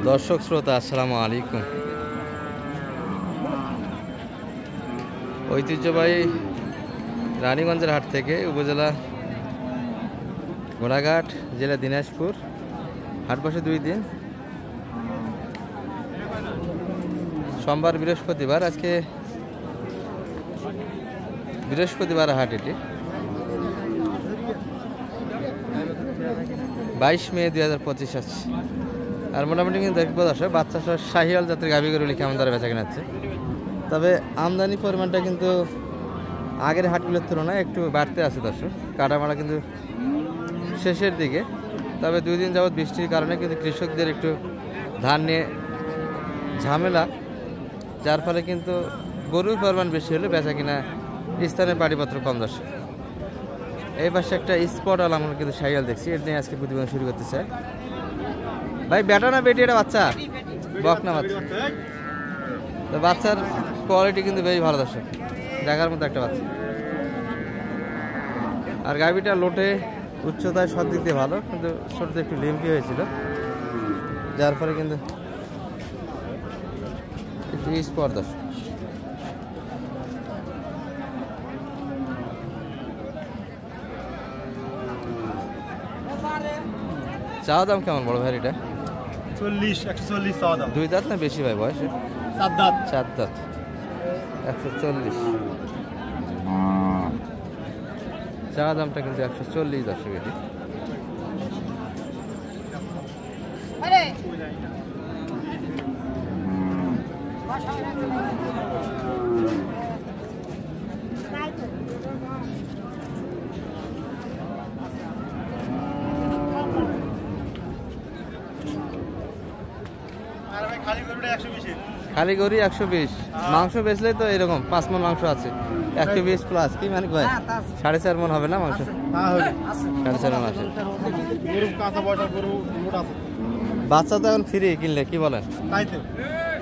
দর্শক শ্রোতা আসসালামু আলাইকুম। ঐতিহ্যবাহী রানীগঞ্জের হাট থেকে উপজেলা ঘোড়াঘাট, জেলা দিনাজপুর। হাট বসে 2 দিন, সোমবার বৃহস্পতিবার। আজকে বৃহস্পতিবার হাট, এটি 22 মে 2025 আছে। আর মোটামুটি কিন্তু দেখবো দর্শক বাচ্চা সহ শাহিওয়াল জাতের গাভী গরুগুলি কেমন দরে বেচা কেনা হচ্ছে। তবে আমদানি পরিমাণটা কিন্তু আগের হাটগুলোর তুলনায় একটু বাড়তে আছে দর্শক। কাটামারা কিন্তু শেষের দিকে। তবে 2 দিন যাবৎ বৃষ্টির কারণে কিন্তু কৃষকদের একটু ধান নিয়ে ঝামেলা, যার ফলে কিন্তু গরুর পরিমাণ বেশি হলে বেচা কিনা স্থানের পাটিপত্র কম দর্শক। এই পাশে একটা স্পট আল আমরা কিন্তু শাহিওয়াল দেখছি, এর নিয়ে আজকে প্রতিবেদন শুরু করতে চাই। ভাই বেটা না বেটি? এটা বাচ্চা, বকনা বাচ্চা। তো বাচ্চার কোয়ালিটি কিন্তু বেশ ভালো দর্শক, দেখার মতো একটা বাচ্চা। আর গাভীটা লোটে উচ্চতায় সব দিক দিয়ে ভালো, কিন্তু ছোটতে একটু লিম্পি হয়েছিল, যার ফলে কিন্তু একটু স্পট দর্শক। চাওয়া দাম কেমন বড় ভাই? এটা 40-140 চাওয়া দাম। 2 দাঁত না বেশি ভাই বয়সে? 7 দাঁত। 4 দাঁত, 140। চাওয়া দামটা কিন্তু 140 দর্শক। এটি খালি গরু 120। মাংস বেচলে তো এরকম 5 মণ মাংস আছে, 120 প্লাস। কি মানে ভাই 4.5 মণ হবে না মাংস? 4.5 মণ আছে। বাচ্চা তো এখন ফ্রি কিনলে, কি বলেন?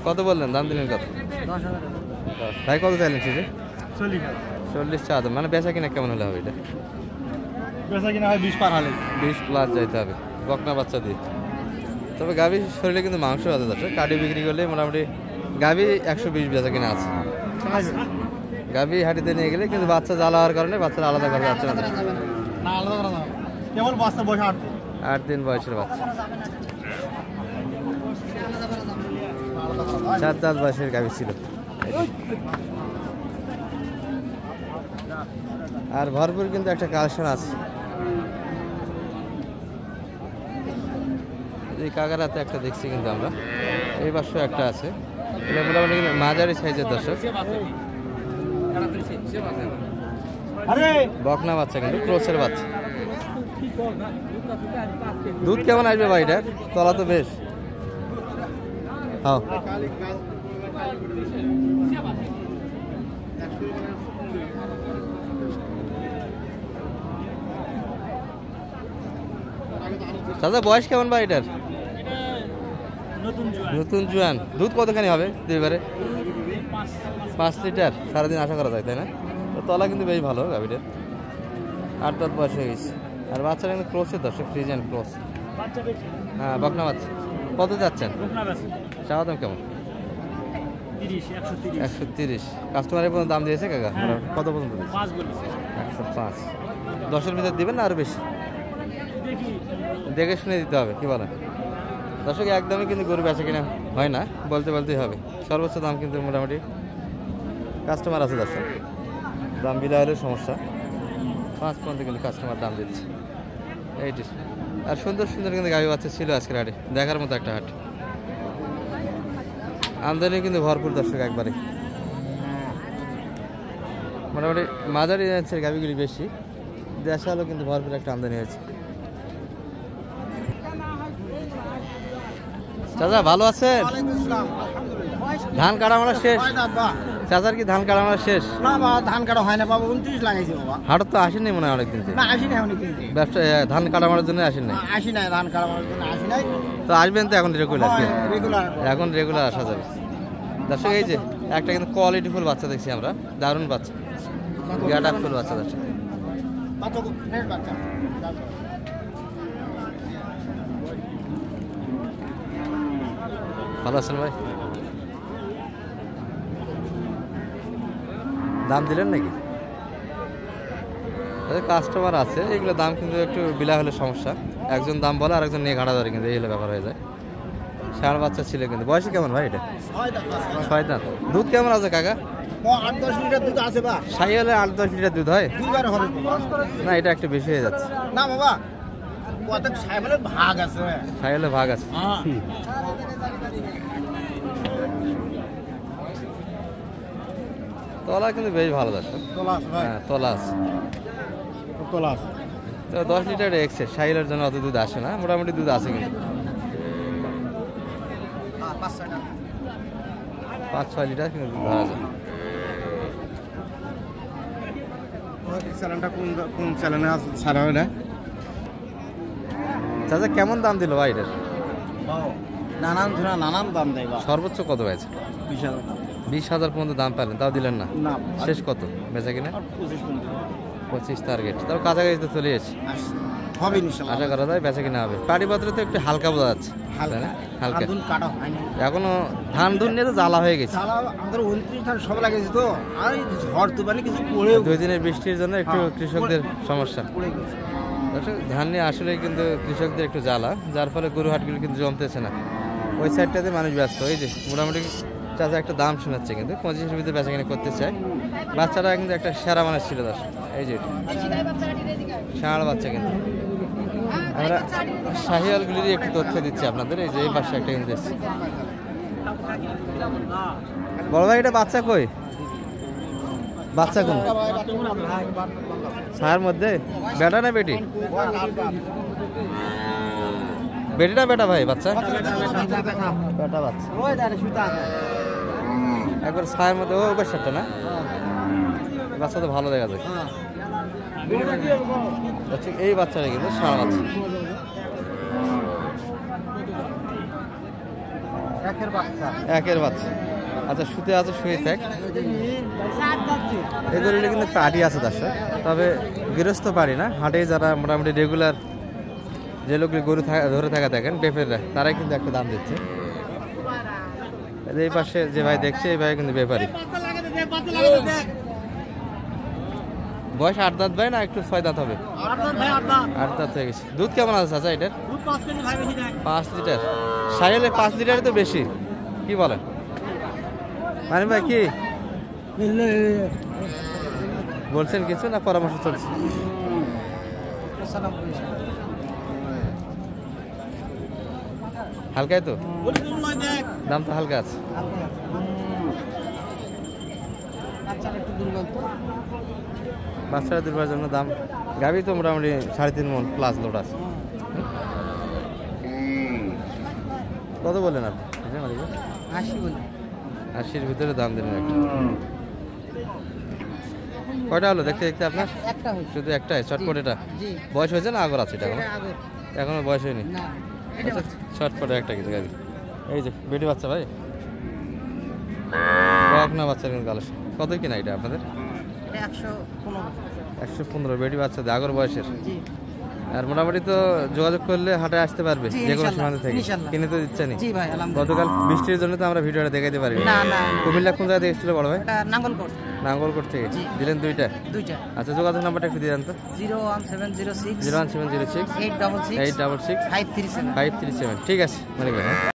কত বললেন? দাম দিলেন কত? 10,000 ভাই কত চাইলেন? 40 চা দাম। মানে বেচা কিনা কেমন হলে হবে? এটা বেচা কিনা হয় 20 পার হলে। 20 প্লাস যাইতে হবে বকনা বাচ্চা দিয়ে। তবে গাভী শরীরে কিন্তু মাংস আছে দর্শক। কাটি বিক্রি করলে মোটামুটি গাভী 120 বেচা কিনা আছে। গাভী হাটিতে নিয়ে গেলে কিন্তু বাচ্চা জ্বালা হওয়ার কারণে বাচ্চারা আলাদা করা যাচ্ছে না, আলাদা করা যাবে কেবল বাচ্চা বয়স 8 দিন বয়সের বাচ্চা। 4 দাঁত বয়সের গাভী ছিল। আর ভরপুর কিন্তু একটা কালেকশন আছে। এই কাকারাতে একটা দেখছি কিন্তু আমরা, এই পাশে একটা আছে। এটা মোটামুটি মাঝারি সাইজের দর্শক, বকনা বাচ্চা কিন্তু ক্রসের বাচ্চা। দুধ কেমন আসবে ভাই? এটা তলা তো বেশ। হ্যাঁ, দাদা বয়স কেমন ভাই এটার? নতুন জোয়ান। দুধ কতখানি হবে এবারে? 5 লিটার সারাদিন আশা করা যায়, তাই না? তো তলা কিন্তু বেশ ভালো গাভীটার। 8 দাঁত বয়স হয়ে গেছে। আর বাচ্চারা কিন্তু ক্রসের দর্শক, ফ্রিজিয়ান ক্রস। হ্যাঁ, বকনা বাচ্চা। কত যাচ্ছেন? চাওয়া দাম কেমন? 130। কাস্টমারের পর্যন্ত দাম দিয়েছে কাকা? কত পর্যন্ত? 105। 10-এর ভিতর দিবেন না আরো বেশি? দেখে শুনে দিতে হবে, কি বলেন দর্শক? একদমই কিন্তু গরু বেচা কিনা হয় না, বলতেই হবে। সর্বোচ্চ দাম কিন্তু মোটামুটি কাস্টমার আছে দর্শক, দাম বিলা হলে সমস্যা। 5 পর্যন্ত কিন্তু কাস্টমার দাম দিচ্ছে এইটি। আর সুন্দর সুন্দর কিন্তু গাভী বাচ্চা ছিল আজকের হাটে, দেখার মতো একটা হাট। আমদানি কিন্তু ভরপুর দর্শক, একবারে মোটামুটি মাঝারি রেঞ্জের গাভীগুলি বেশি। দেশালও কিন্তু ভরপুর একটা আমদানি হয়েছে। চাচা ভালো আছেন? ধান কাটা মারা শেষ? চাচার কি ধান কাটা মারা শেষ? না বাবা, ধান কাটা হয় না বাবা, 29 লাগাইছি বাবা। হাট তো আসেনি মনে হয় অনেকদিন থেকে? না আসি নাই অনেকদিন থেকে। ব্যবসা ধান কাটা মারার জন্য আসেন নাই? আসি নাই, ধান কাটা মারার জন্য আসি নাই। তো আসবেন তো এখন রেগুলার? রেগুলার, এখন রেগুলার আসা যাবে দর্শক। এই যে একটা কিন্তু কোয়ালিটিফুল বাচ্চা দেখছি আমরা, দারুণ বাচ্চা, গেট আপ ফুল বাচ্চা দর্শক। বাচ্চা ফ্রেশ বাচ্চা ভালো আছেন ভাই? দাম দিলেন নাকি? কাস্টমার আছে, এগুলো দাম কিন্তু একটু বিলা হলে সমস্যা। একজন দাম বলে আর একজন নিয়ে ঘাটা ধরে, কিন্তু এই হলে ব্যাপার হয়ে যায়। ষাঁড় বাচ্চা ছিল কিন্তু। বয়সে কেমন ভাই এটা? 6 দাঁত। দুধ কেমন আছে কাকা? 8-10 লিটার দুধ আছে বা সাই হলে 8-10 লিটার দুধ হয়? দুইবার হবে না, এটা একটু বেশি হয়ে যাচ্ছে। না বাবা, কত সাইবেলে ভাগ আছে। সাই হলে ভাগ আছে। হ্যাঁ তলা কিন্তু বেশ ভালো যাচ্ছে। তোলা আছে ভাই, হ্যাঁ, তলা আছে। তোলা আছে। তো 10 লিটার এক্সেস। সাইলের জন্য অত দুধ আসে না, মোটামুটি দুধ আছে কিন্তু। 5-6 লিটার কিন্তু দুধ ধরা যায়। চ্যানেলটা কোন চ্যানেলে আছে ছাড়া হয় না? চাচা কেমন দাম দিল ভাই এটার? নানান ধরা নানান দাম দেয় বা সর্বোচ্চ কত হয়েছে? 20,000 দাম। 20,000 পর্যন্ত দাম পেলেন, তাও দিলেন না? না শেষ কত বেচা কিনা? 25 পর্যন্ত 25 টার্গেট। তাও কাছাকাছি তো চলে এসেছে। হবে ইনশাআল্লাহ। আশা করা যায় বেচা কিনা হবে। পাটিপত্র তো একটু হালকা বোঝা যাচ্ছে। হালকা তাই না? হালকা। আদুন কাটা হয়নি। এখনো ধান ধুন নিয়ে তো জ্বালা হয়ে গেছে। শালা আমাদের 29 ধান সব লাগিয়েছে তো, আর এই ঝড় তুফানে কিছু পড়ে 2 দিনের বৃষ্টির জন্য একটু হ্যাঁ, কৃষকদের সমস্যা। পড়ে গেছে। দর্শক, ধান নিয়ে আসলে কিন্তু কৃষকদের একটু জ্বালা, যার ফলে গরু হাটগুলো কিন্তু জমতেছে না। ওই সাইডটাতে মানুষ ব্যস্ত। এই যে মোটামুটি চাচা একটা দাম শোনাচ্ছে, কিন্তু 25-এর ভিতরে বেচা কিনা করতে চায়। বাচ্চাটা কিন্তু একটা সেরা মানুষ ছিল দর্শক। এই যে ষাঁড় বাচ্চা কিন্তু। আমরা শাহিওয়ালগুলিরই একটু তথ্য দিচ্ছি আপনাদের। এই যে এই পাশে একটা কিন্তু এসছে। বড় ভাই, এটা বাচ্চা কই? বাচ্চা কোন ছায়ার মধ্যে? বেটা না বেটি? বেটি না বেটা ভাই? বাচ্চা বেটা বাচ্চা। একবার ছায়ার মধ্যে। ও বাচ্চাটা না? বাচ্চা তো ভালো দেখা যায়। আচ্ছা, এই বাচ্চাটা কিন্তু ষাঁড় বাচ্চা। একের বাচ্চা। আচ্ছা, শুতে আছে, শুয়ে থাক। এগুলো কিন্তু পাটি আছে তার সাথে, তবে গৃহস্থ পারি না। হাটে যারা মোটামুটি রেগুলার যে লোক গরু ধরে থাকা দেখেন, বেপারীরা, তারাই কিন্তু একটা দাম দিচ্ছে। এই পাশে যে ভাই দেখছে, এই ভাই কিন্তু বেপারি। বয়স 8 দাঁত ভাই, না একটু 6 দাঁত হবে? 8 দাঁত হয়ে গেছে। দুধ কেমন আছে চাচা এটার? 5 লিটার। সাইলে 5 লিটারই তো বেশি, কি বলেন মানে ভাই? কি বলছেন কিছু, না পরামর্শ চলছে? হালকাই তো দাম, তো হালকা আছে। বাচ্চারা দুর্বার জন্য দাম। গাভী তো মোটামুটি 3.5 মণ প্লাস লোড আছে। কত বলেন আপনি? 80-র ভিতরে দাম দিলেন একটা। কয়টা হলো দেখতে দেখতে আপনার? শুধু একটাই চটপট? এটা বয়স হয়েছে না আগর আছে? এটা এখনো বয়স হয়নি। আচ্ছা, চটপটে একটা কিছু গাভী। এই যে বেটি বাচ্চা ভাই, না বাচ্চার কিন্তু কালেকশন। কত কিনা এটা আপনাদের? 115 বেটি বাচ্চা, আগর বয়সের। আর মোটামুটি তো যোগাযোগ করলে হাটে আসতে পারবে যে কোনো সময় থেকে, কিনে তো দিচ্ছে নি। গতকাল বৃষ্টির জন্য তো আমরা ভিডিওটা দেখাইতে পারি না। কুমিল্লা কোন জায়গা থেকে এসেছিল বড় ভাই? নাঙ্গলকোট থেকে দিলেন দুইটা। আচ্ছা, যোগাযোগ নাম্বারটা একটু দিয়ে দেন তো। 01706 01706 866 866 537। 537। ঠিক আছে, মনে করেন।